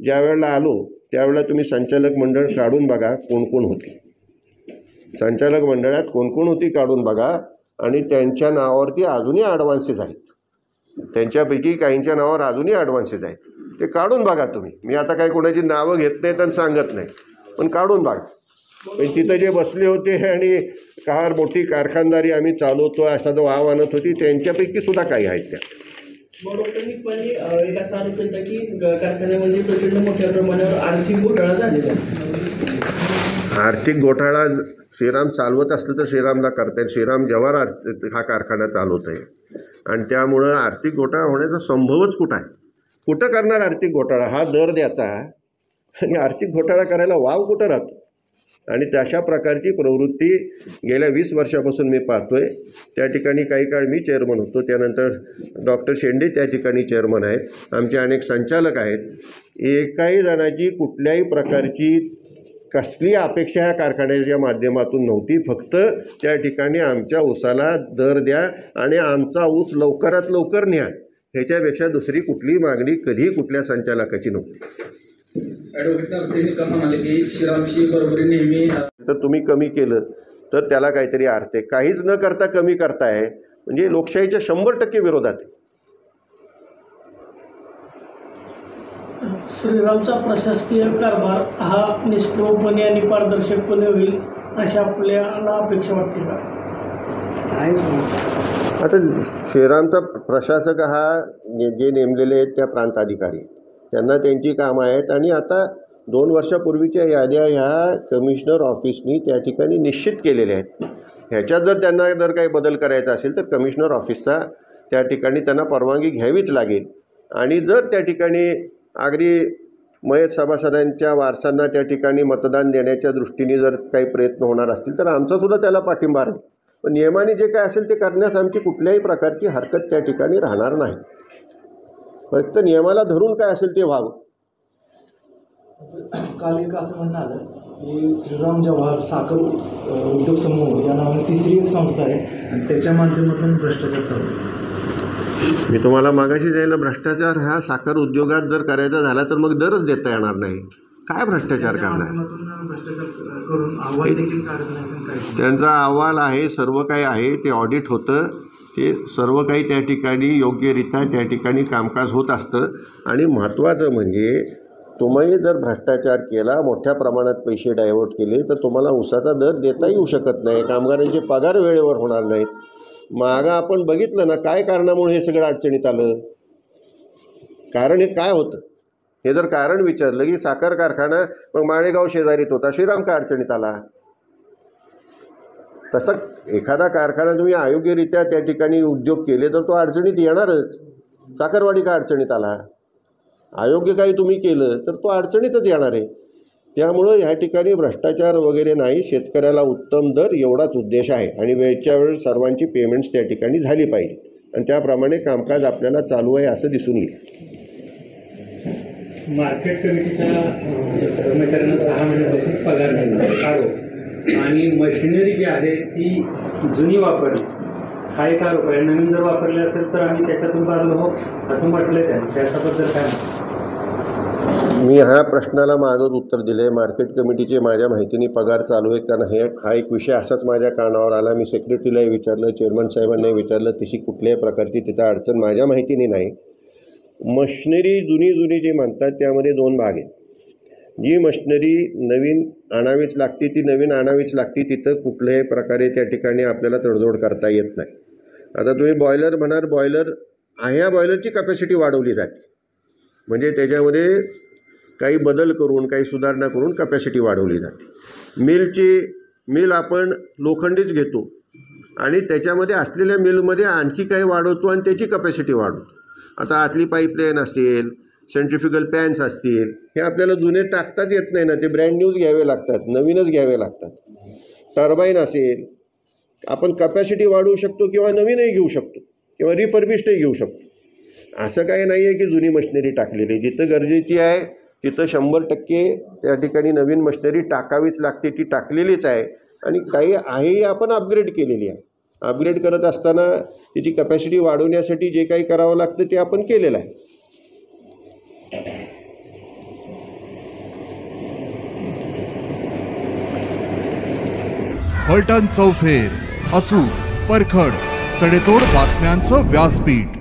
ज्या वेळेला आलो त्यावेळेला तुम्ही संचालक मंडळ काढून बघा कोण कोण होती. संचालक मंडळात कोण कोण होती काढून बघा. आणि त्यांच्या नावावरती अजूनही ॲडव्हान्सेस आहेत. त्यांच्यापैकी काहींच्या नावावर अजूनही ॲडव्हान्सेस आहेत. ते काढून बघा तुम्ही. मी आता काही कोणाची नावं घेत नाहीत आणि सांगत नाही, पण काढून बघा. पण तिथं जे बसले होते आणि कार मोठी कारखानदारी आम्ही चालवतो असा जो वाव आणत होती, त्यांच्यापैकी सुद्धा काही आहेत त्या. निष्पत्तीपणे एक असा आरोप केला की कारखान्यामध्ये प्रचंड मोठ्या प्रमाणावर आर्थिक घोटाळा झालेला आहे. आर्थिक घोटाळा श्रीराम चालवत असलं तर श्रीरामला करता येईल. श्रीराम जवाहर हा कारखाना चालवत आहे आणि त्यामुळं आर्थिक घोटाळा होण्याचा संभवच कुठं आहे. कुठं करणार आर्थिक घोटाळा. हा दर द्यायचा आणि आर्थिक घोटाळा करायला वाव कुठं राहतो. आणि तशा प्रकारची प्रवृत्ती गेल्या 20 वर्षापासून मी पाहतोय. त्या ठिकाणी काही काळ मी चेअरमन होतो, त्यानंतर डॉक्टर शेंडे त्या ठिकाणी चेअरमन आहेत, आमचे अनेक संचालक आहेत. एकाही जणाची कुठल्याही प्रकारची कसली अपेक्षा ह्या कारखान्याच्या माध्यमातून नव्हती. फक्त त्या ठिकाणी आमच्या ऊसाला दर द्या आणि आमचा ऊस लवकरात लवकर न्या, ह्याच्यापेक्षा दुसरी कुठली मागणी कधी कुठल्या संचालकाची नव्हती. ॲडव्होकेट नरसेनी का म्हणाले की श्रीरामशी बरोबरी नेहमी. तर तुम्ही कमी केलं तर त्याला काहीतरी अर्थ आहे. काहीच न करता कमी करताय म्हणजे लोकशाहीच्या 100% विरोधात आहे. श्रीरामचा प्रशासकीय कारभार हा निष्प्रभपणे आणि पारदर्शकपणे होईल अशी आपल्याला अपेक्षा वाटते का. आता श्रीरामचा प्रशासक हा जे नेमलेले आहेत त्या प्रांताधिकारी, त्यांना त्यांची कामं आहेत. आणि आता 2 वर्षापूर्वीच्या याद्या ह्या कमिशनर ऑफिसनी त्या ठिकाणी निश्चित केलेल्या आहेत. ह्याच्यात जर त्यांना जर काही बदल करायचा असेल तर कमिशनर ऑफिसचा त्या ठिकाणी त्यांना परवानगी घ्यावीच लागेल. आणि जर त्या ठिकाणी अगदी मयत सभासदांच्या वारसांना त्या ठिकाणी मतदान देण्याच्या दृष्टीने जर काही प्रयत्न होणार असतील तर आमचासुद्धा त्याला पाठिंबा आहे. पण नियमाने जे काय असेल ते करण्यास आमची कुठल्याही प्रकारची हरकत त्या ठिकाणी राहणार नाही. फक्त नियमाला धरून काय असेल ते व्हावं. काल एक असं म्हणणं आलं की श्रीराम जवाहर साखर उद्योग समूह या नावाने तिसरी एक संस्था आहे आणि त्याच्या माध्यमातून भ्रष्टाचार चालू आहे. मी तुम्हाला मागाशी जायला भ्रष्टाचार ह्या साखर उद्योगात जर करायचा झाला तर मग दरच देता येणार नाही. काय भ्रष्टाचार करणार. भ्रष्टाचार करून अहवाल देखील काढत नाही. त्यांचा अहवाल आहे, सर्व काही आहे, ते ऑडिट होतं, ते सर्व काही त्या ठिकाणी योग्यरित्या त्या ठिकाणी कामकाज होत असतं. आणि महत्त्वाचं म्हणजे तुम्ही जर भ्रष्टाचार केला, मोठ्या प्रमाणात पैसे डायव्हर्ट केले तर तुम्हाला ऊसाचा दर देता येऊ शकत नाही, कामगारांचे पगार वेळेवर होणार नाहीत. मागं आपण बघितलं ना काय कारणामुळे हे सगळं अडचणीत आलं. कारण हे काय होतं हे जर कारण विचारलं की साखर कारखाना मग माळेगाव शेजारीत होता, श्रीराम का अडचणीत आला. तसं एखादा कारखाना तुम्ही अयोग्यरित्या त्या ठिकाणी उद्योग केले तर तो अडचणीत येणारच. साखरवाडी का अडचणीत आला. अयोग्य काही तुम्ही केलं तर तो अडचणीतच येणार आहे. त्यामुळं ह्या ठिकाणी भ्रष्टाचार वगैरे नाही, शेतकऱ्याला उत्तम दर एवढाच उद्देश आहे. आणि वेळच्या वेळ सर्वांची पेमेंट्स त्या ठिकाणी झाली पाहिजे आणि त्याप्रमाणे कामकाज आपल्याला चालू आहे असं दिसून येईल. मार्केट कमिटीच्या कर्मचाऱ्यांना 6 महिन्यापासून पगार नाही आणि मशिनरी जी आहे ती जुनी वापरली, हा एक आरोप आहे. नवीन जर वापरले असेल तर आम्ही त्याच्यातून बाजूला हो असं म्हटलं आहे. त्याच्याबद्दल काय मी ह्या प्रश्नाला मागच उत्तर दिले. मार्केट कमिटीचे माझ्या माहितीने पगार चालू आहेत, कारण हा एक विषय असाच माझ्या कानावर आला. मी सेक्रेटरीलाही विचारलं, चेअरमन साहेबांनाही विचारलं, तशी कुठल्याही प्रकारची तिथं अडचण माझ्या माहितीने नाही. मशिनरी जुनी जी म्हणतात त्यामध्ये 2 भाग आहेत. जी मशिनरी नवीन आणावीच लागते ती नवीन आणावीच लागते, तिथं कुठल्याही प्रकारे त्या ठिकाणी आपल्याला तडजोड करता येत नाही. आता तुम्ही बॉयलर म्हणाल, बॉयलर आहे, या बॉयलरची कॅपॅसिटी वाढवली जाते, म्हणजे त्याच्यामध्ये काही बदल करून काही सुधारणा करून कॅपॅसिटी वाढवली जाते. मिल आपण लोखंडीच घेतो आणि त्याच्यामध्ये असलेल्या मिलमध्ये आणखी काही वाढवतो आणि त्याची कॅपॅसिटी वाढवतो. आता आतली पाईपलाईन असेल, सेंट्रिफ्युगल पॅन्स असतील, हे आपल्याला जुने टाकताच येत नाही ना, ते ब्रँड न्यूज घ्यावे लागतात, नवीनच घ्यावे लागतात. टर्बाईन असेल, आपण कॅपॅसिटी वाढवू शकतो किंवा नवीनही घेऊ शकतो किंवा रिफर्बिश्डही घेऊ शकतो. असं काही नाही आहे की जुनी मशिनरी टाकलेली. जिथं गरजेची आहे तिथं 100% त्या ठिकाणी नवीन मशिनरी टाकावीच लागते, ती टाकलेलीच आहे. आणि काही आहेही आपण अपग्रेड केलेली आहे. अपग्रेड करत असताना तिची कॅपॅसिटी वाढवण्यासाठी जे काही करावं लागतं ते आपण केलेलं आहे. फलटण चौफेर, अचूक, परखड, सडेतोड बातम्यांचं व्यासपीठ.